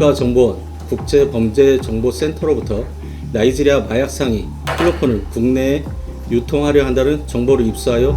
국가정보원 국제범죄정보센터로부터 나이지리아 마약상이 클로폰을 국내에 유통하려 한다는 정보를 입수하여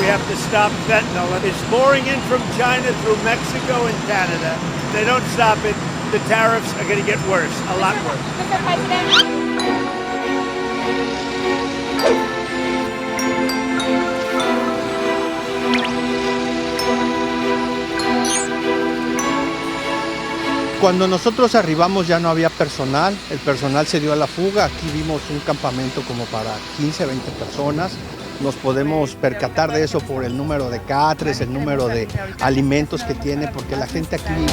We have to stop fentanyl. It's pouring in from China through Mexico and Canada. If they don't stop it, the tariffs are going to get worse, a lot worse. Mr. President. Cuando nosotros arribamos ya no había personal, el personal se dio a la fuga, aquí vimos un campamento como para 15, 20 personas. Nos podemos percatar de eso por el número de catres, el número de alimentos que tiene, porque la gente aquí...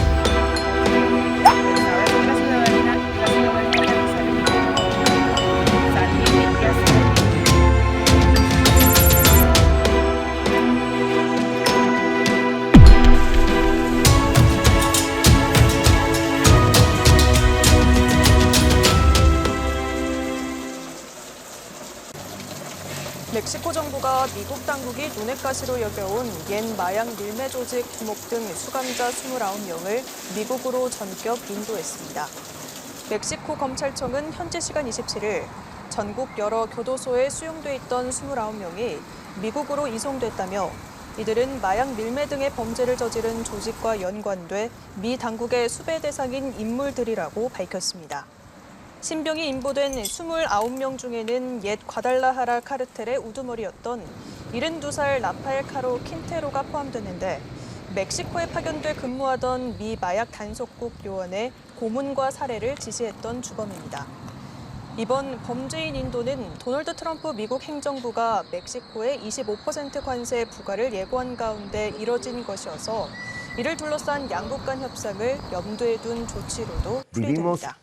멕시코 정부가 미국 당국이 눈엣가시로 여겨온 옛 마약 밀매 조직 두목 등 수감자 29명을 미국으로 전격 인도했습니다. 멕시코 검찰청은 현지 시간 27일 전국 여러 교도소에 수용돼 있던 29명이 미국으로 이송됐다며 이들은 마약 밀매 등의 범죄를 저지른 조직과 연관돼 미 당국의 수배 대상인 인물들이라고 밝혔습니다. 신병이 인보된 29명 중에는 옛 과달라하라 카르텔의 우두머리였던 72살 라파엘 카로 킨테로가 포함됐는데 멕시코에 파견돼 근무하던 미 마약 단속국 요원의 고문과 살해를 지시했던 주범입니다. 이번 범죄인 인도는 도널드 트럼프 미국 행정부가 멕시코에 25% 관세 부과를 예고한 가운데 이뤄진 것이어서 이를 둘러싼 양국 간 협상을 염두에 둔 조치로도 풀이됩니다.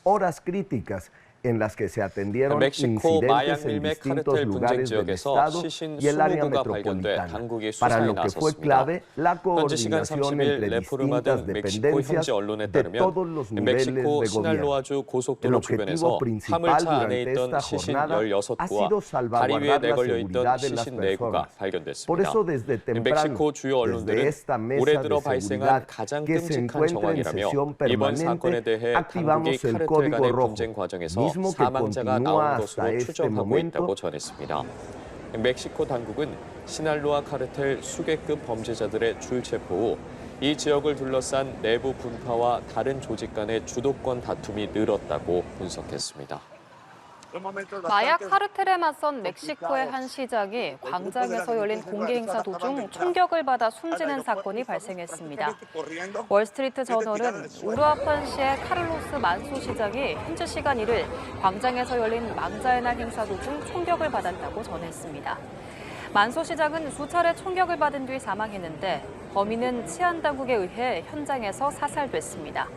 en las que se atendieron 멕시코 마약 incidentes en 밀매 distintos 카르텔 분쟁 lugares del 지역에서 Estado 시신 y el área 20구가 발견돼 metropolitana. 당국이 Para 수사에 lo que fue 나섰습니다. clave, la 현지 시간 coordinación 30일 entre 레포르마 distintas 등 멕시코 dependencias 현지 언론에 de 따르면 todos los niveles 멕시코 de gobierno. 시날로아주 El 고속도로 주변에서 objetivo principal 화물차 안에 durante 있던 esta 시신 jornada ha 16구와 sido 다리 위에 salvaguardar la 내걸려 있던 seguridad de las 시신 4구가 personas. Por 발견됐습니다. eso desde temprano, 멕시코 주요 desde 언론들은 esta mesa 올해 de 들어 발생한 seguridad 가장 que se 끔찍한 encuentra en 정황이라며 sesión 이번 사건에 permanente, 대해 당국이 activamos el 카르텔 código 간의 rojo, 분쟁 과정에서 mismo que 사망자가 continúa 나온 hasta 것으로 este 추정하고 momento. 있다고 전했습니다. 멕시코 당국은 시날로아 카르텔 수개급 범죄자들의 줄 체포 후 이 지역을 둘러싼 내부 분파와 다른 조직 간의 주도권 다툼이 늘었다고 분석했습니다. 마약 카르텔에 맞선 멕시코의 한 시장이 광장에서 열린 공개 행사 도중 총격을 받아 숨지는 사건이 발생했습니다. 월스트리트 저널은 우루아판시의 카를로스 만소 시장이 현지 시간 1일 광장에서 열린 망자의 날 행사 도중 총격을 받았다고 전했습니다. 만소 시장은 수차례 총격을 받은 뒤 사망했는데 범인은 치안 당국에 의해 현장에서 사살됐습니다.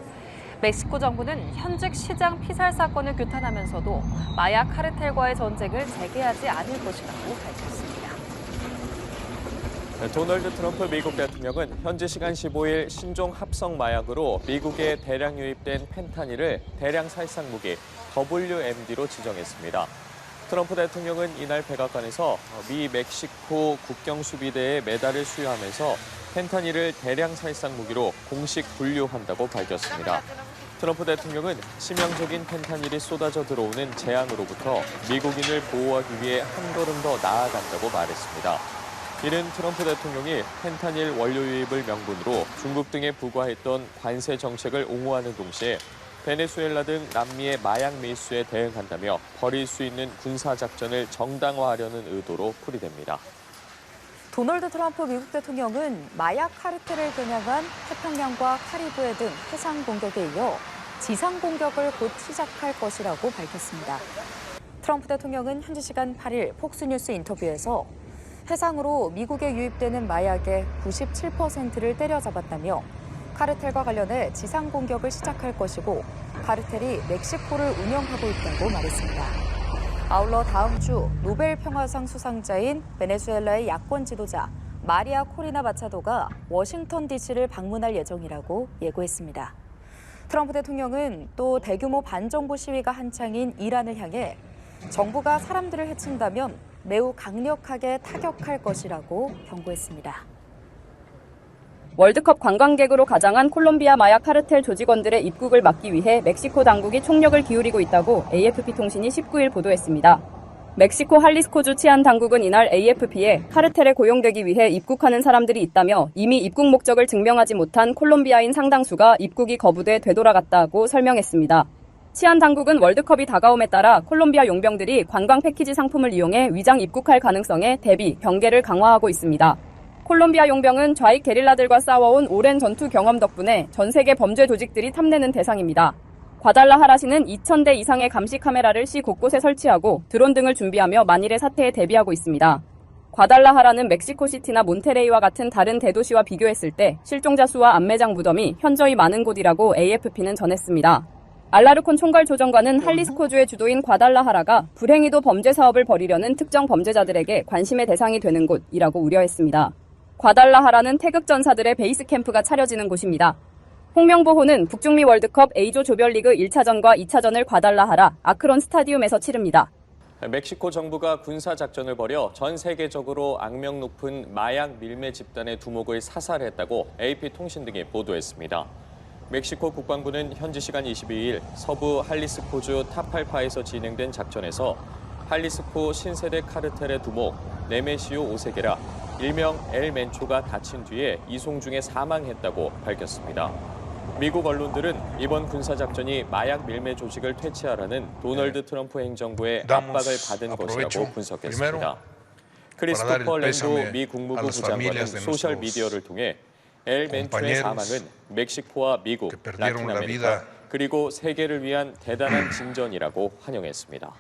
멕시코 정부는 현직 시장 피살 사건을 규탄하면서도 마약 카르텔과의 전쟁을 재개하지 않을 것이라고 밝혔습니다. 도널드 트럼프 미국 대통령은 현지 시간 15일 신종 합성 마약으로 미국에 대량 유입된 펜타닐을 대량 살상 무기 WMD로 지정했습니다. 트럼프 대통령은 이날 백악관에서 미 멕시코 국경 수비대에 메달을 수여하면서 펜타닐을 대량 살상 무기로 공식 분류한다고 밝혔습니다. 트럼프 대통령은 치명적인 펜타닐이 쏟아져 들어오는 재앙으로부터 미국인을 보호하기 위해 한 걸음 더 나아간다고 말했습니다. 이는 트럼프 대통령이 펜타닐 원료 유입을 명분으로 중국 등에 부과했던 관세 정책을 옹호하는 동시에 베네수엘라 등 남미의 마약 밀수에 대응한다며 벌일 수 있는 군사작전을 정당화하려는 의도로 풀이됩니다. 도널드 트럼프 미국 대통령은 마약 카르텔을 겨냥한 태평양과 카리브해 등 해상 공격에 이어 지상 공격을 곧 시작할 것이라고 밝혔습니다. 트럼프 대통령은 현지 시간 8일 폭스뉴스 인터뷰에서 해상으로 미국에 유입되는 마약의 97%를 때려잡았다며 카르텔과 관련해 지상 공격을 시작할 것이고 카르텔이 멕시코를 운영하고 있다고 말했습니다. 아울러 다음 주 노벨 평화상 수상자인 베네수엘라의 야권 지도자 마리아 코리나 마차도가 워싱턴 DC를 방문할 예정이라고 예고했습니다. 트럼프 대통령은 또 대규모 반정부 시위가 한창인 이란을 향해 정부가 사람들을 해친다면 매우 강력하게 타격할 것이라고 경고했습니다. 월드컵 관광객으로 가장한 콜롬비아 마약 카르텔 조직원들의 입국을 막기 위해 멕시코 당국이 총력을 기울이고 있다고 AFP 통신이 19일 보도했습니다. 멕시코 할리스코주 치안 당국은 이날 AFP에 카르텔에 고용되기 위해 입국하는 사람들이 있다며 이미 입국 목적을 증명하지 못한 콜롬비아인 상당수가 입국이 거부돼 되돌아갔다고 설명했습니다. 치안 당국은 월드컵이 다가옴에 따라 콜롬비아 용병들이 관광 패키지 상품을 이용해 위장 입국할 가능성에 대비 경계를 강화하고 있습니다. 콜롬비아 용병은 좌익 게릴라들과 싸워온 오랜 전투 경험 덕분에 전 세계 범죄 조직들이 탐내는 대상입니다. 과달라하라시는 2,000대 이상의 감시 카메라를 시 곳곳에 설치하고 드론 등을 준비하며 만일의 사태에 대비하고 있습니다. 과달라하라는 멕시코시티나 몬테레이와 같은 다른 대도시와 비교했을 때 실종자 수와 안매장 무덤이 현저히 많은 곳이라고 AFP는 전했습니다. 알라르콘 총괄조정관은 할리스코주의 주도인 과달라하라가 불행히도 범죄 사업을 벌이려는 특정 범죄자들에게 관심의 대상이 되는 곳이라고 우려했습니다. 과달라하라는 태극 전사들의 베이스 캠프가 차려지는 곳입니다. 홍명보호는 북중미 월드컵 A조 조별리그 1차전과 2차전을 과달라하라 아크론 스타디움에서 치릅니다. 멕시코 정부가 군사작전을 벌여 전 세계적으로 악명 높은 마약 밀매 집단의 두목을 사살했다고 AP통신 등이 보도했습니다. 멕시코 국방부는 현지 시간 22일 서부 할리스코주 타팔파에서 진행된 작전에서 할리스코 신세대 카르텔의 두목 네메시오 오세게라, 일명 엘 멘초가 다친 뒤에 이송 중에 사망했다고 밝혔습니다. 미국 언론들은 이번 군사작전이 마약 밀매 조직을 퇴치하라는 도널드 트럼프 행정부의 압박을 받은 것이라고 분석했습니다. 크리스토퍼 랜도 미 국무부 부장관은 소셜미디어를 통해 엘 멘초의 사망은 멕시코와 미국, 라틴 아메리카, 그리고 세계를 위한 대단한 진전이라고 환영했습니다.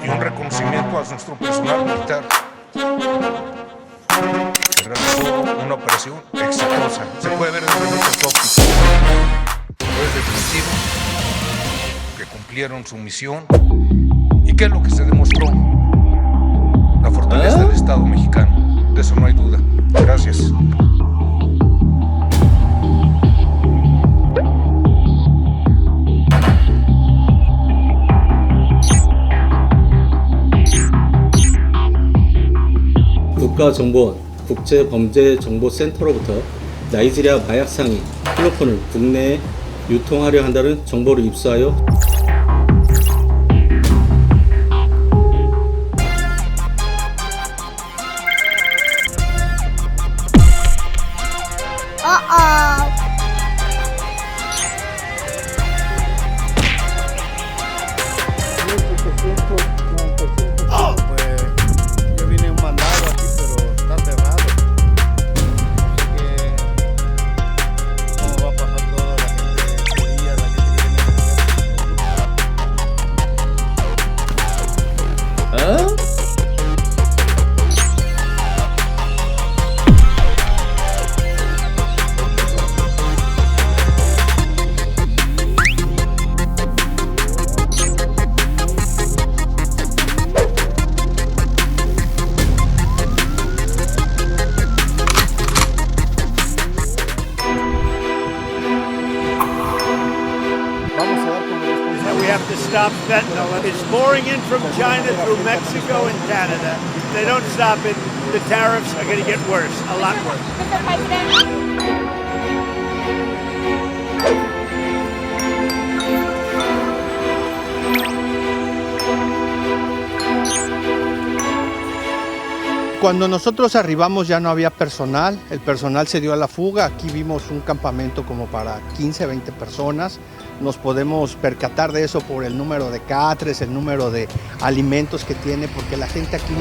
Y un reconocimiento a nuestro personal militar que realizó una operación exitosa. Se puede ver desde muchas ópticas, pero es definitivo que cumplieron su misión. ¿Y qué es lo que se demostró? La fortaleza del Estado mexicano, de eso no hay duda. Gracias. 국가정보원 국제범죄정보센터로부터 나이지리아 마약상이 클로폰을 국내에 유통하려 한다는 정보를 입수하여 We have to stop fentanyl. It's pouring in from China through Mexico and Canada. If they don't stop it, the tariffs are going to get worse, a lot worse. Mr. President. Cuando nosotros arribamos ya no había personal, el personal se dio a la fuga, aquí vimos un campamento como para 15, 20 personas, nos podemos percatar de eso por el número de catres, el número de alimentos que tiene, porque la gente aquí